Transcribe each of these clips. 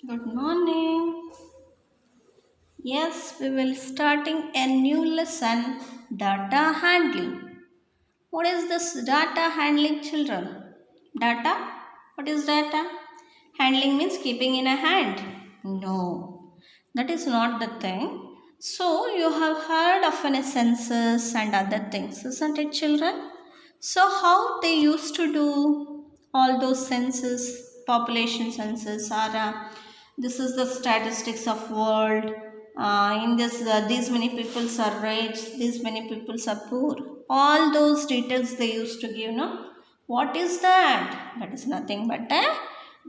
Good morning. Yes, we will starting a new lesson, data handling. What is this data handling, children? Data? What is data? Handling means keeping in a hand. No, that is not the thing. So you have heard of a census and other things, isn't it, children? So how they used to do all those census, population census, or this is the statistics of world. In this, these many peoples are rich, these many peoples are poor. All those details they used to give. No, what is that? That is nothing but a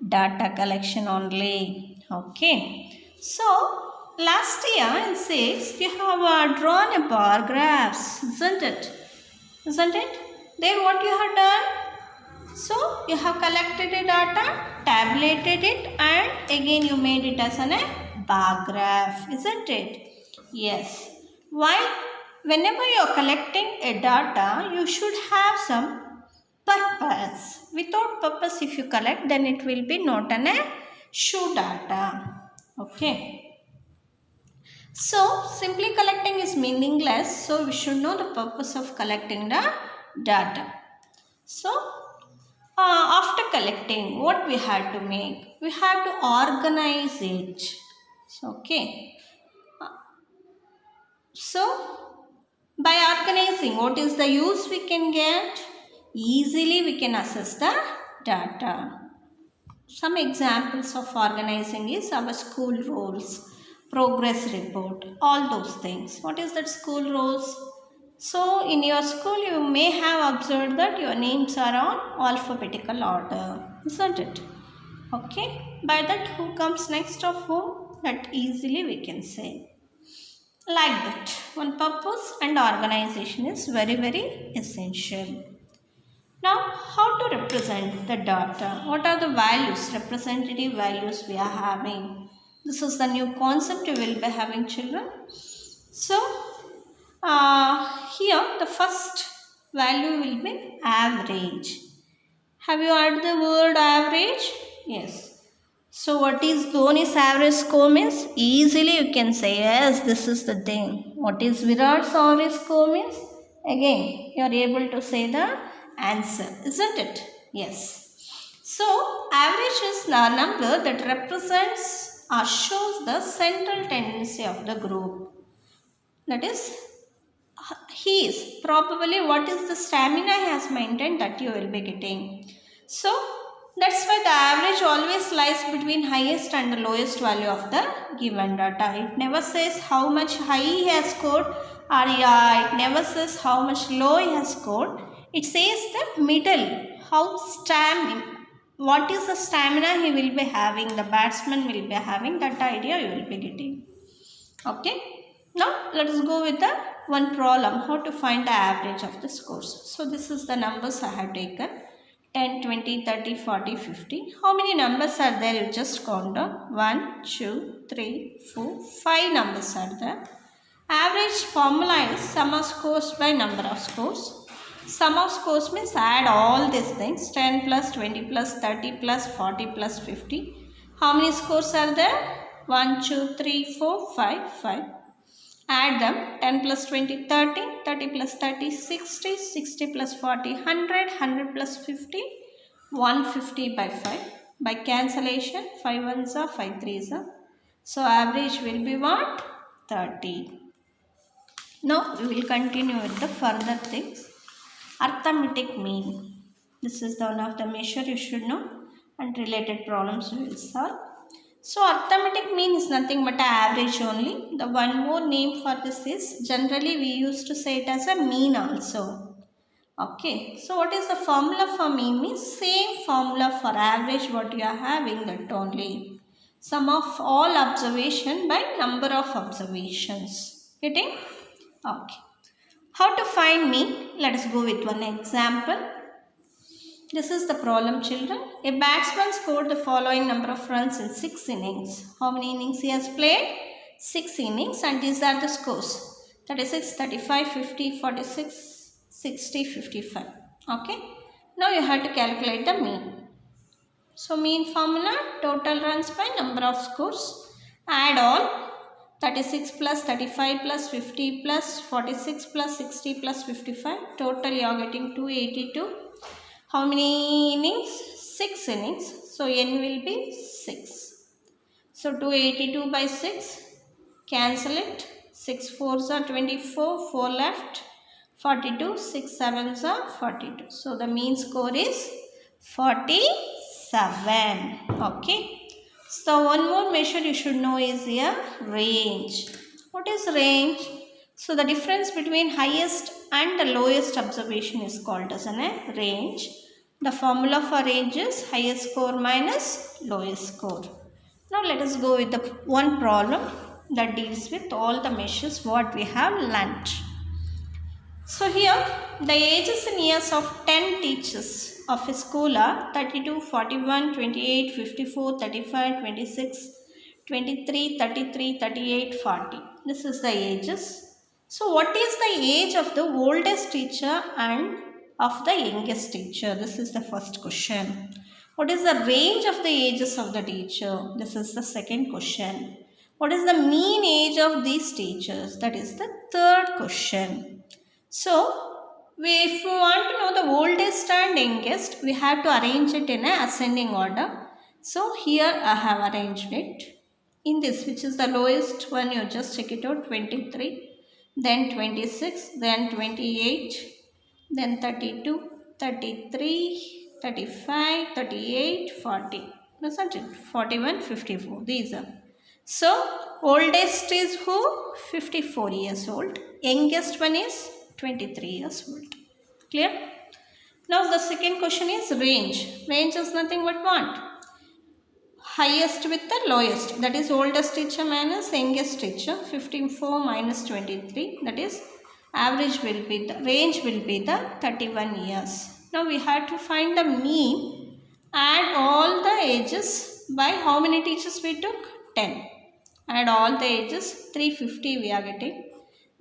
data collection only. Okay. So last year in sixth, you have drawn a bar graphs, isn't it? Isn't it? Then what you have done? So you have collected the data, tabulated it, and again you made it as a bar graph, isn't it? Yes. Why? Whenever you are collecting a data, you should have some purpose. Without purpose, if you collect, then it will be not an a shoe data. Okay. So, simply collecting is meaningless. So, we should know the purpose of collecting the data. So, after collecting, what we had to make? We had to organize it. Okay. So, by organizing, what is the use we can get? Easily we can access the data. Some examples of organizing is our school rolls, progress report, all those things. What is that school rolls? So in your school you may have observed that your names are on alphabetical order, isn't it? Okay. By that who comes next of whom? That easily we can say. Like that. One purpose and organization is very essential. Now, how to represent the data? What are the values, representative values we are having? This is the new concept you will be having, children. So, here the first value will be average. Have you heard the word average? Yes. So, what is Dhoni's average score means? Easily you can say, yes, this is the thing. What is Virat's average score means? Again, you are able to say the answer, isn't it? Yes. So, average is the number that represents or shows the central tendency of the group. That is, he is probably what is the stamina he has maintained that you will be getting. So, that's why the average always lies between highest and the lowest value of the given data. It never says how much high he has scored, or it never says how much low he has scored. It says the middle, how what is the stamina he will be having, the batsman will be having, that idea you will be getting. Okay. Now let us go with the one problem, how to find the average of the scores. So this is the numbers I have taken. 10, 20, 30, 40, 50. How many numbers are there? You just count down. 1, 2, 3, 4, 5 numbers are there. Average formula is sum of scores by number of scores. Sum of scores means add all these things. 10 plus 20 plus 30 plus 40 plus 50. How many scores are there? 1, 2, 3, 4, 5, 5. Add them. 10 plus 20, 30. 30 plus 30, 60. 60 plus 40, 100. 100 plus 50, 150 by 5. By cancellation, 5 ones are 5 threes are. So average will be what? 30. Now we will continue with the further things. Arithmetic mean. This is the one of the measure you should know, and related problems we will solve. So arithmetic mean is nothing but an average only. The one more name for this is, generally we used to say it as a mean also. Okay. So what is the formula for mean? Means same formula for average what you are having, that only. Sum of all observation by number of observations. Getting? Okay. How to find mean? Let us go with one example. This is the problem, children. A batsman scored the following number of runs in 6 innings. How many innings he has played? 6 innings, and these are the scores. 36, 35, 50, 46, 60, 55. Okay. Now you have to calculate the mean. So mean formula, total runs by number of scores. Add all 36 plus 35 plus 50 plus 46 plus 60 plus 55. Total you are getting 282. How many innings? 6 innings. So n will be 6. So 282 by 6. Cancel it. 6 4s are 24. 4 left. 42. 6 7s are 42. So the mean score is 47. Okay. So one more measure you should know is here range. What is range? So the difference between highest and the lowest observation is called as a range. The formula for range is highest score minus lowest score. Now let us go with the one problem that deals with all the measures what we have learnt. So here the ages in years of 10 teachers of a school are 32, 41, 28, 54, 35, 26, 23, 33, 38, 40. This is the ages. So what is the age of the oldest teacher and of the youngest teacher? This is the first question. What is the range of the ages of the teacher? This is the second question. What is the mean age of these teachers? That is the third question. So, if we want to know the oldest and youngest, we have to arrange it in an ascending order. So, here I have arranged it in this, which is the lowest one. You just check it out, 23, then 26, then 28, then 32, 33, 35, 38, 40. Isn't it? 41, 54. These are. So, oldest is who? 54 years old. Youngest one is 23 years old. Clear? Now the second question is range. Range is nothing but what? Highest with the lowest. That is oldest teacher minus youngest teacher. 54 minus 23. That is average will be the range will be the 31 years. Now we have to find the mean. Add all the ages by how many teachers we took? 10. Add all the ages. 350 we are getting.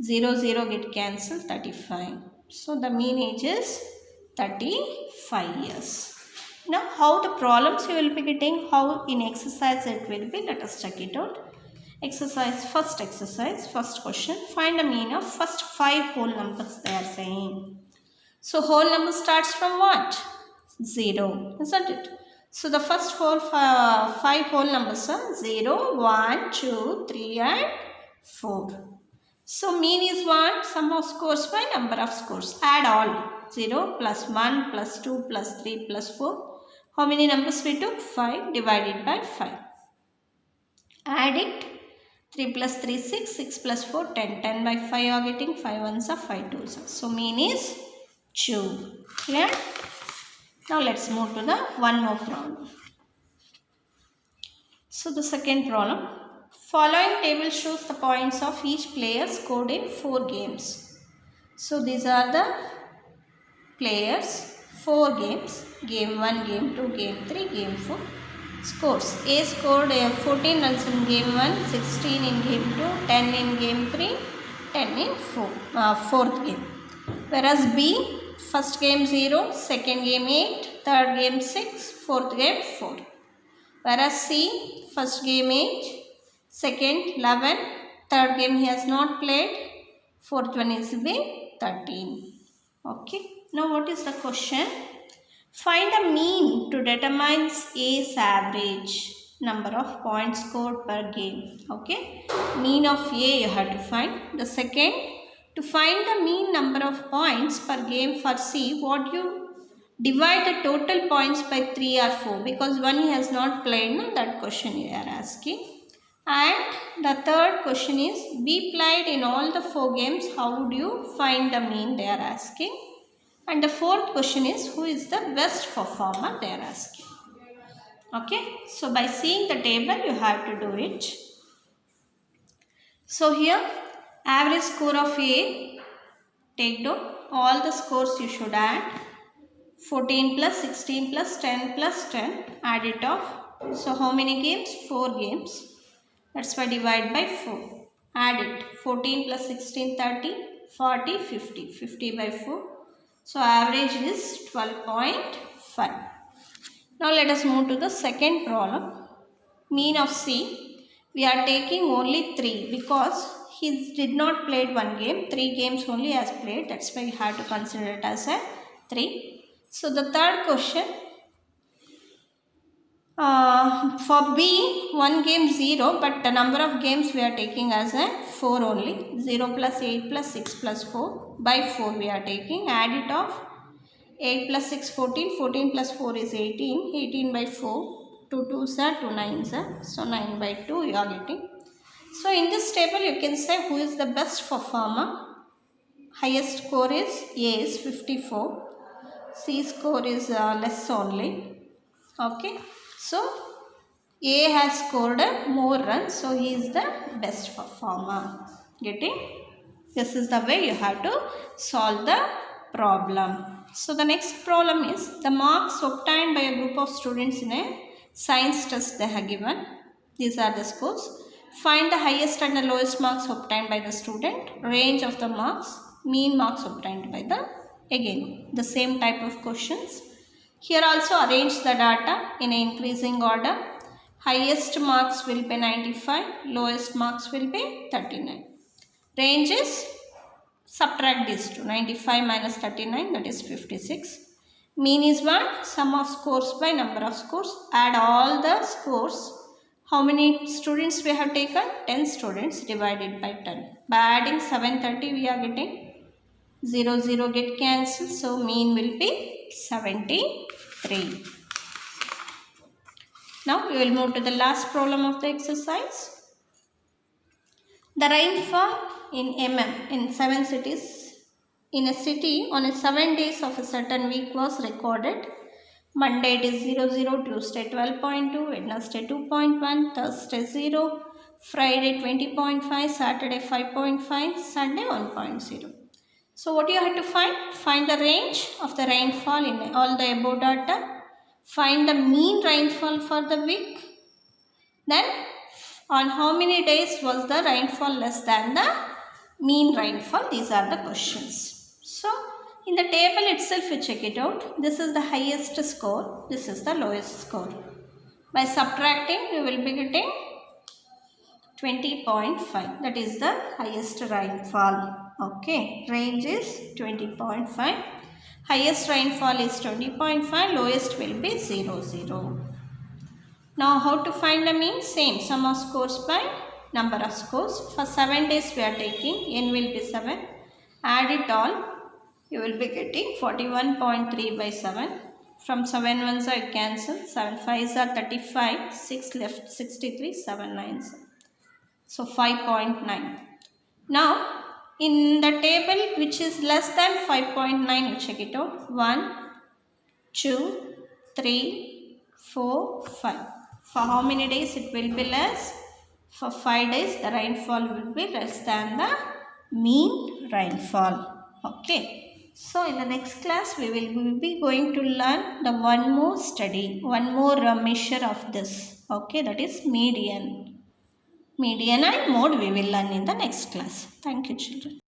0, 0 get cancelled, 35. So the mean age is 35 years. Now how the problems you will be getting, how in exercise it will be, let us check it out. Exercise, first question, find the mean of first 5 whole numbers they are saying. So whole number starts from what? 0, isn't it? So the first 5 whole numbers are 0, 1, 2, 3 and 4. So mean is what? Sum of scores by number of scores. Add all. 0 plus 1 plus 2 plus 3 plus 4. How many numbers we took? 5 divided by 5. Add it. 3 plus 3 6. 6 plus 4 10. 10 by 5 you are getting 5 ones are 5 twos. So mean is 2. Clear? Now let's move to the one more problem. So the second problem. Following table shows the points of each player scored in 4 games. So these are the players, 4 games, game 1, game 2, game 3, game 4. Scores. A scored 14 runs in game 1, 16 in game 2, 10 in game 3, 10 in 4th game. Whereas B, first game 0, second game 8, third game 6, fourth game 4. Whereas C, first game 8, second 11, third game he has not played, fourth one is B, 13. Okay. Now what is the question? Find a mean to determine A's average number of points scored per game. Okay. Mean of A you have to find. The second, to find the mean number of points per game for C, what you divide the total points by 3 or 4, because one he has not played, no? That question you are asking. And the third question is, B played in all the 4 games, how would you find the mean they are asking. And the fourth question is, who is the best performer they are asking. Okay, so by seeing the table you have to do it. So here average score of A, take down all the scores you should add. 14 plus 16 plus 10 plus 10, add it off. So how many games? 4 games. That's why divide by 4. Add it. 14 plus 16, 30, 40, 50. 50 by 4. So average is 12.5. Now let us move to the second problem. Mean of C. We are taking only 3 because he did not played one game. 3 games only has played. That's why we have to consider it as a 3. So the third question. For B, 1 game 0, but the number of games we are taking as a 4 only. 0 plus 8 plus 6 plus 4. By 4 we are taking. Add it off. 8 plus 6, 14. 14 plus 4 is 18. 18 by 4. 2 2s are 2 9s are. So 9 by 2 you are getting. So in this table you can say who is the best performer. Highest score is A is 54. C score is less only. Okay. So A has scored more runs. So he is the best performer. Getting? This is the way you have to solve the problem. So the next problem is the marks obtained by a group of students in a science test they have given. These are the scores. Find the highest and the lowest marks obtained by the student. Range of the marks. Mean marks obtained by the, again, the same type of questions. Here also arrange the data in an increasing order. Highest marks will be 95. Lowest marks will be 39. Range is, subtract these two. 95 minus 39, that is 56. Mean is 1. Sum of scores by number of scores. Add all the scores. How many students we have taken? 10 students divided by 10. By adding 730 we are getting 0 0 get cancelled. So mean will be 73. Now we will move to the last problem of the exercise. The rainfall in mm in 7 cities in a city on a 7 days of a certain week was recorded. Monday it is 0 0, Tuesday 12.2, Wednesday 2.1, Thursday 0, Friday 20.5, Saturday 5.5, Sunday 1.0. So what you have to find? Find the range of the rainfall in all the above data. Find the mean rainfall for the week. Then on how many days was the rainfall less than the mean rainfall? These are the questions. So in the table itself you check it out. This is the highest score. This is the lowest score. By subtracting you will be getting 20.5. That is the highest rainfall. Okay, range is 20.5. Highest rainfall is 20.5. Lowest will be 0 0. Now how to find the mean? Same, sum of scores by number of scores. For 7 days we are taking, n will be 7. Add it all. You will be getting 41.3 by 7. From 7 ones are cancelled. 7 5s are 35. 6 left 63. 7 9s. So 5.9. Now in the table which is less than 5.9, you check it out. 1, 2, 3, 4, 5. For how many days it will be less? For 5 days the rainfall will be less than the mean rainfall. Okay. So in the next class we will be going to learn the one more study, one more measure of this. Okay, that is median. Median and mode we will learn in the next class. Thank you children.